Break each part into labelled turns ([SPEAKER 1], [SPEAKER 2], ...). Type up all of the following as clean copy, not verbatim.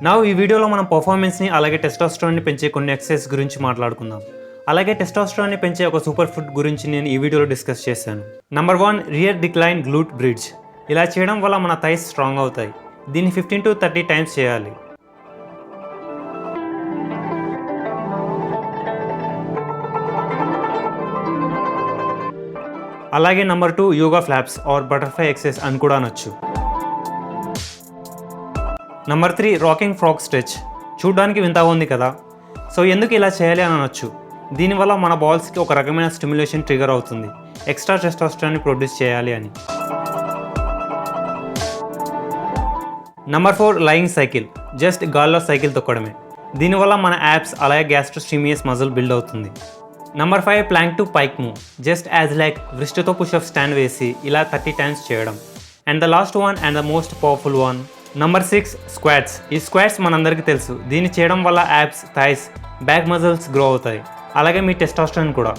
[SPEAKER 1] ఈ వీడియోలో మనం పర్ఫార్మెన్స్ని అలాగే టెస్టోస్టెరాన్ని పెంచే కొన్ని ఎక్సర్సైజ్ గురించి మాట్లాడుకుందాం. అలాగే టెస్టోస్టెరాన్ని పెంచే ఒక సూపర్ ఫుడ్ గురించి నేను ఈ వీడియోలో డిస్కస్ చేశాను. Number 1, rear decline గ్లూట్ bridge. ఇలా చేయడం వల్ల మన థైస్ స్ట్రాంగ్ అవుతాయి. దీన్ని 15 to 30 టైమ్స్ చేయాలి. అలాగే number 2, yoga flaps or butterfly exercise అని కూడా అనొచ్చు. Number 3, rocking frog stretch. చూడడానికి వింతగా ఉంది కదా, సో ఎందుకు ఇలా చేయాలి అని అనొచ్చు. దీనివల్ల మన బాల్స్కి ఒక రకమైన స్టిమ్యులేషన్ ట్రిగర్ అవుతుంది, ఎక్స్ట్రా టెస్టోస్టెరాన్ని ప్రొడ్యూస్ చేయాలి అని. Number 4, lying cycle. జస్ట్ గాల్లో సైకిల్ తొక్కడమే. దీనివల్ల మన యాప్స్ అలాగే గ్యాస్ట్రోస్టీమియస్ మజిల్ బిల్డ్ అవుతుంది. Number 5, plank to pike move. Just as like వ్రిస్ట్తో పుషప్ స్టాండ్ వేసి ఇలా 30 టైమ్స్ చేయడం. And the last one and the most powerful one, number 6, squats. ఈ స్క్వాట్స్ మనందరికీ తెలుసు. దీన్ని చేయడం వల్ల యాప్స్, థైస్, బ్యాక్ మజిల్స్ గ్రో అవుతాయి, అలాగే మీ టెస్టోస్టెరాన్ కూడా.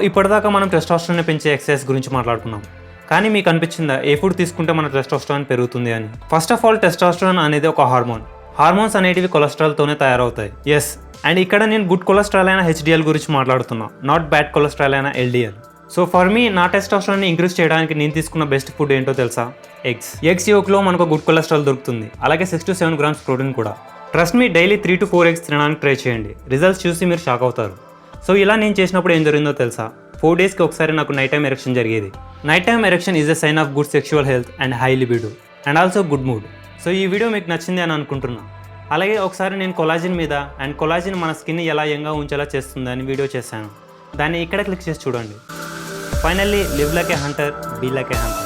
[SPEAKER 1] ఇప్పటిదాకా మనం టెస్టోస్టెరాన్ని పెంచే ఎక్సర్సైజ్ గురించి మాట్లాడుకున్నాం. కానీ మీకు అనిపించిందా ఏ ఫుడ్ తీసుకుంటే మన టెస్టోస్టెరాన్ పెరుగుతుంది అని? ఫస్ట్ ఆఫ్ ఆల్, టెస్టోస్టెరాన్ అనేది ఒక హార్మోన్. హార్మోన్స్ అనేటివి కొలెస్ట్రాల్తోనే తయారవుతాయి. ఎస్, అండ్ ఇక్కడ నేను గుడ్ కొలెస్ట్రాల్ అయిన HDL గురించి మాట్లాడుతున్నా, నాట్ బ్యాడ్ కొలెస్ట్రాల్ అయిన LDL. సో ఫర్ మీ, నా టెస్టోస్టెరాన్ని ఇంక్రీజ్ చేయడానికి నేను తీసుకున్న బెస్ట్ ఫుడ్ ఏంటో తెలుసా? ఎగ్స్ యోక్లో మనకు గుడ్ కొలెస్ట్రాల్ దొరుకుతుంది, అలాగే 6 to 7 grams ప్రోటీన్ కూడా. Trust me, daily 3 to 4 eggs తినడానికి ట్రై చేయండి. రిజల్ట్స్ చూసి మీరు షాక్ అవుతారు. సో ఇలా నేను చేసినప్పుడు ఏం జరిగిందో తెలుసా? 4 daysకి ఒకసారి నాకు నైట్ టైం ఎరెక్షన్ జరిగేది. Night time erection is a sign of good sexual health and high libido and also good mood. So ఈ వీడియో మీకు నచ్చింది అని అనుకుంటున్నా. అలాగే ఒకసారి నేను కొలాజిన్ మీద, అండ్ కొలాజిన్ మన స్కిన్ ఎలా యంగా ఉంచేలా చేస్తుంది అని వీడియో చేశాను. దాన్ని ఇక్కడ క్లిక్ చేసి చూడండి. Finally, live like a hunter, be like a Hunter.